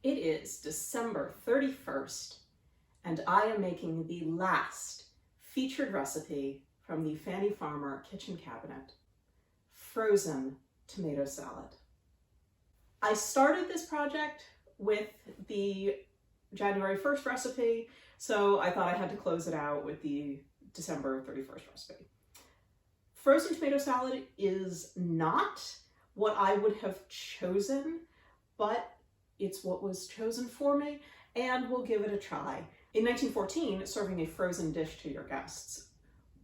It is December 31st, and I am making the last featured recipe from the Fannie Farmer kitchen cabinet, frozen tomato salad. I started this project with the January 1st recipe, so I thought I had to close it out with the December 31st recipe. Frozen tomato salad is not what I would have chosen, but it's what was chosen for me, and we'll give it a try. In 1914, serving a frozen dish to your guests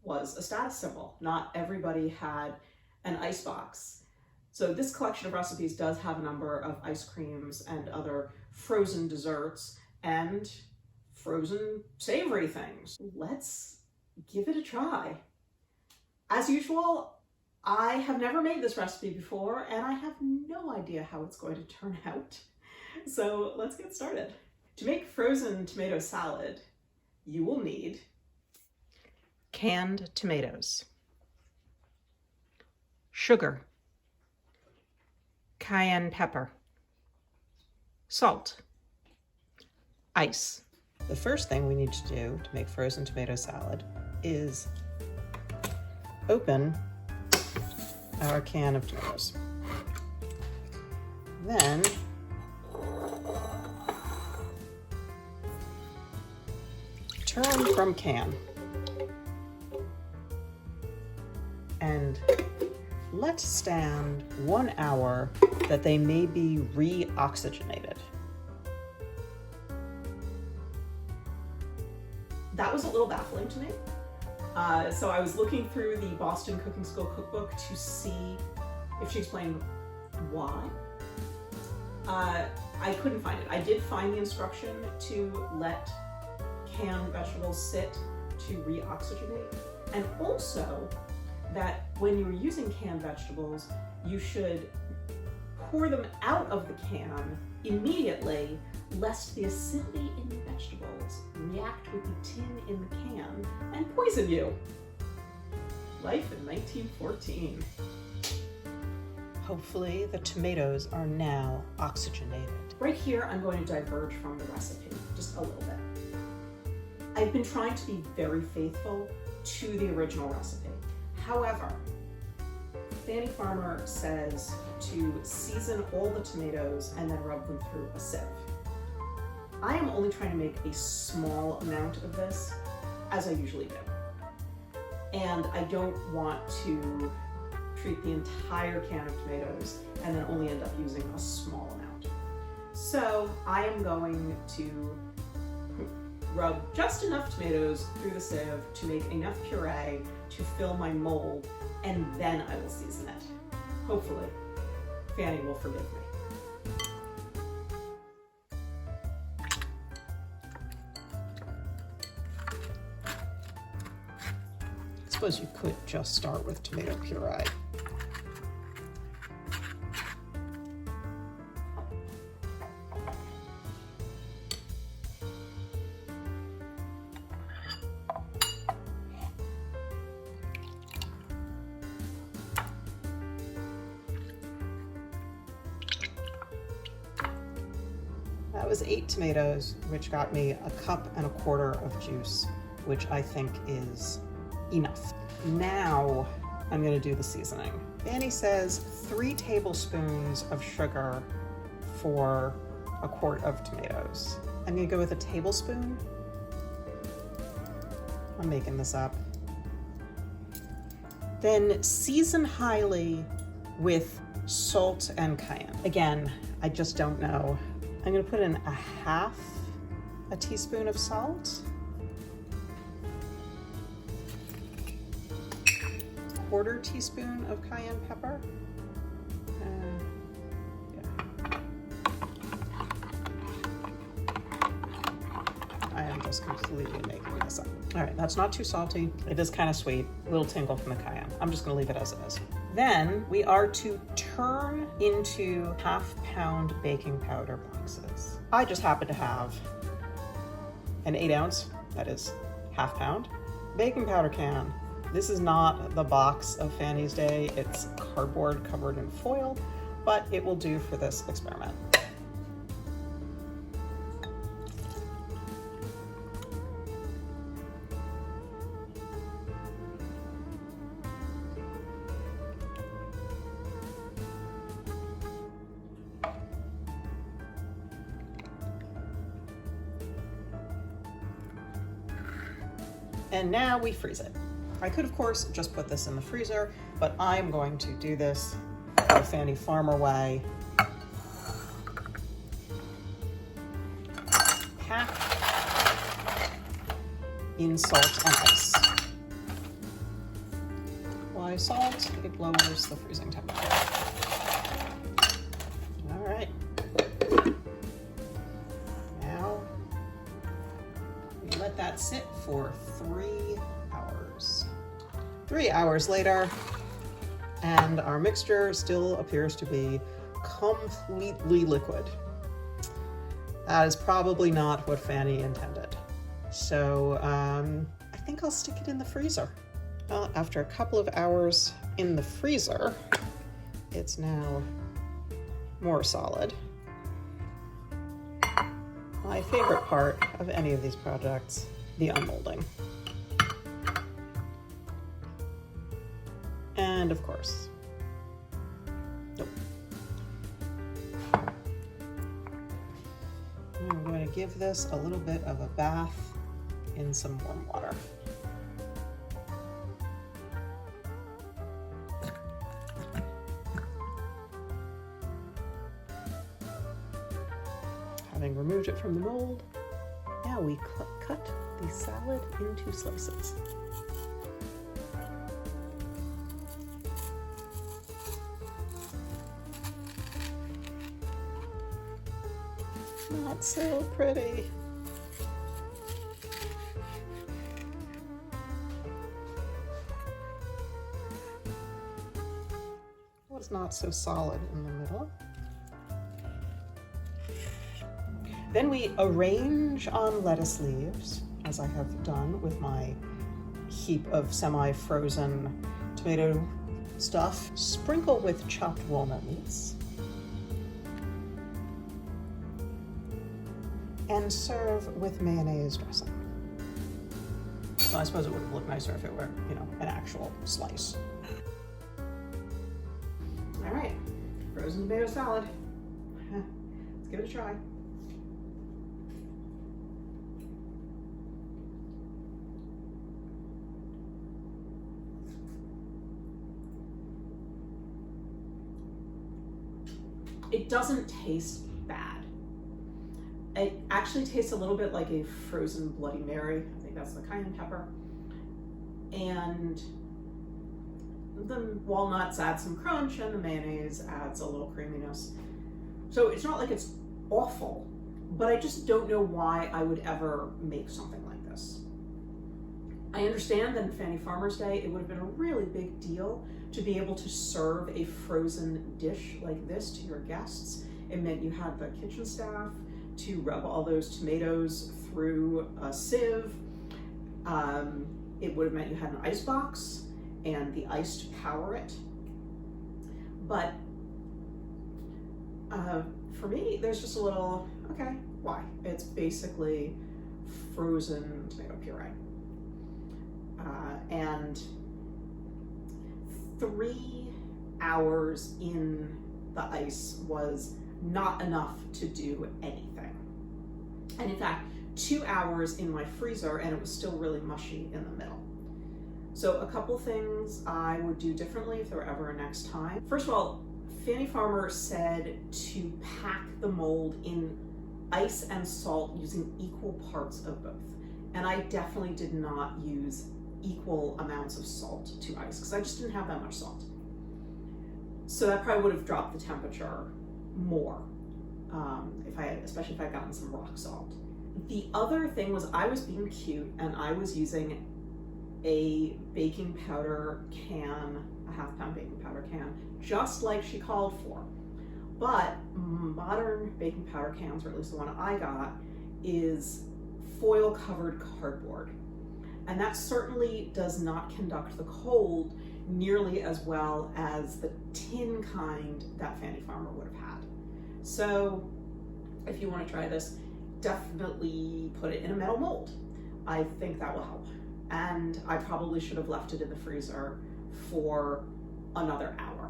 was a status symbol. Not everybody had an icebox. So this collection of recipes does have a number of ice creams and other frozen desserts and frozen savory things. Let's give it a try. As usual, I have never made this recipe before, and I have no idea how it's going to turn out. So let's get started. To make frozen tomato salad, you will need canned tomatoes, sugar, cayenne pepper, salt, ice. The first thing we need to do to make frozen tomato salad is open our can of tomatoes. Then turn from can and let stand 1 hour that they may be re-oxygenated. That was a little baffling to me. So I was looking through the Boston Cooking School cookbook to see if she explained why. I couldn't find it. I did find the instruction to let canned vegetables sit to re-oxygenate, and also that when you're using canned vegetables, you should pour them out of the can immediately, lest the acidity in the vegetables react with the tin in the can and poison you. Life in 1914. Hopefully the tomatoes are now oxygenated. Right here, I'm going to diverge from the recipe just a little bit. I've been trying to be very faithful to the original recipe. However, Fannie Farmer says to season all the tomatoes and then rub them through a sieve. I am only trying to make a small amount of this, as I usually do. And I don't want to treat the entire can of tomatoes and then only end up using a small amount. So I am going to rub just enough tomatoes through the sieve to make enough puree to fill my mold, and then I will season it. Hopefully, Fannie will forgive me. I suppose you could just start with tomato puree. That was 8 tomatoes, which got me 1.25 cups of juice, which I think is enough. Now I'm going to do the seasoning. Fannie says 3 tablespoons of sugar for 1 quart of tomatoes. I'm going to go with 1 tablespoon. I'm making this up. Then season highly with salt and cayenne. Again, I just don't know. I'm going to put in 1/2 teaspoon of salt, 1/4 teaspoon of cayenne pepper, I am just completely making this up. All right, that's not too salty. It is kind of sweet, a little tingle from the cayenne. I'm just going to leave it as it is. Then we are to turn into 1/2 pound baking powder boxes. I just happen to have an 8 ounce, that is 1/2 pound, baking powder can. This is not the box of Fannie's Day. It's cardboard covered in foil, but it will do for this experiment. And now we freeze it. I could, of course, just put this in the freezer, but I'm going to do this the Fannie Farmer way. Pack in salt and ice. Why salt? It lowers the freezing temperature. All right. Now we let that sit for 3 hours. 3 hours later, and our mixture still appears to be completely liquid. That is probably not what Fannie intended. So I think I'll stick it in the freezer. Well, after a couple of hours in the freezer, it's now more solid. My favorite part of any of these projects, the unmolding. And of course, nope. I'm going to give this a little bit of a bath in some warm water. Having removed it from the mold, now we cut the salad into slices. Not so pretty. Was not so solid in the middle. Then we arrange on lettuce leaves, as I have done with my heap of semi-frozen tomato stuff. Sprinkle with chopped walnut meats. And serve with mayonnaise dressing. So I suppose it would have looked nicer if it were, an actual slice. All right, frozen tomato salad. Let's give it a try. It doesn't taste bad. It actually tastes a little bit like a frozen Bloody Mary. I think that's the cayenne pepper. And the walnuts add some crunch and the mayonnaise adds a little creaminess. So it's not like it's awful, but I just don't know why I would ever make something like this. I understand that in Fannie Farmer's Day, it would have been a really big deal to be able to serve a frozen dish like this to your guests. It meant you had the kitchen staff to rub all those tomatoes through a sieve. It would have meant you had an ice box and the ice to power it. But for me, there's just a little, okay, why? It's basically frozen tomato puree. And 3 hours in the ice was not enough to do anything. And in fact, 2 hours in my freezer and it was still really mushy in the middle. So a couple things I would do differently if there were ever a next time. First of all, Fannie Farmer said to pack the mold in ice and salt using equal parts of both. And I definitely did not use equal amounts of salt to ice because I just didn't have that much salt. So that probably would have dropped the temperature more, especially if I had gotten some rock salt. The other thing was I was being cute and I was using a baking powder can, a half-pound baking powder can, just like she called for. But modern baking powder cans, or at least the one I got, is foil-covered cardboard. And that certainly does not conduct the cold nearly as well as the tin kind that Fannie Farmer would have had. So if you want to try this, definitely put it in a metal mold. I think that will help. And I probably should have left it in the freezer for another hour.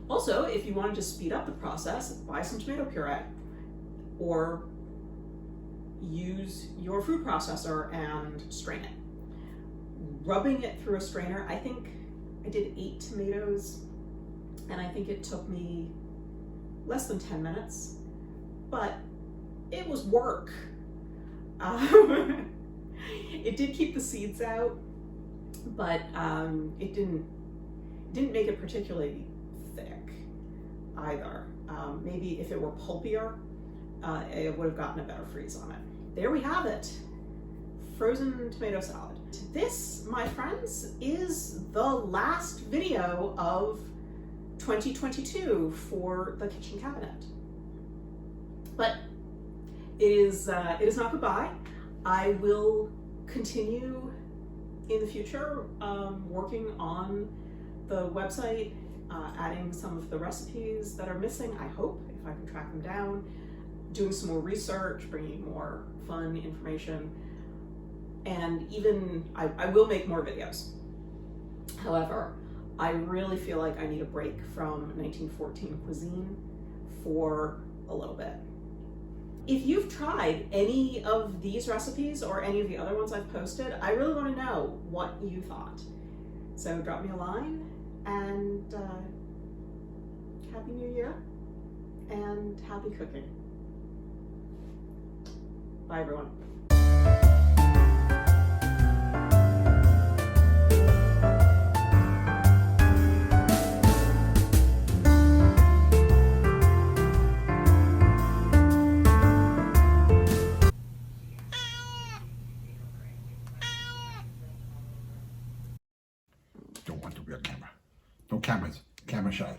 Also, if you wanted to speed up the process, buy some tomato puree or use your food processor and strain it. Rubbing it through a strainer, I think I did 8 tomatoes, and I think it took me less than 10 minutes, but it was work. It did keep the seeds out, but it didn't make it particularly thick either. Maybe if it were pulpier, it would have gotten a better freeze on it. There we have it, frozen tomato salad. This, my friends, is the last video of 2022 for the kitchen cabinet. But it is not goodbye. I will continue in the future working on the website, adding some of the recipes that are missing, I hope, if I can track them down, doing some more research, bringing more fun information, and even I will make more videos. However, I really feel like I need a break from 1914 cuisine for a little bit. If you've tried any of these recipes or any of the other ones I've posted, I really want to know what you thought. So drop me a line, and Happy New Year and happy cooking. Bye, everyone. Don't want to be on camera. No cameras. Camera shy.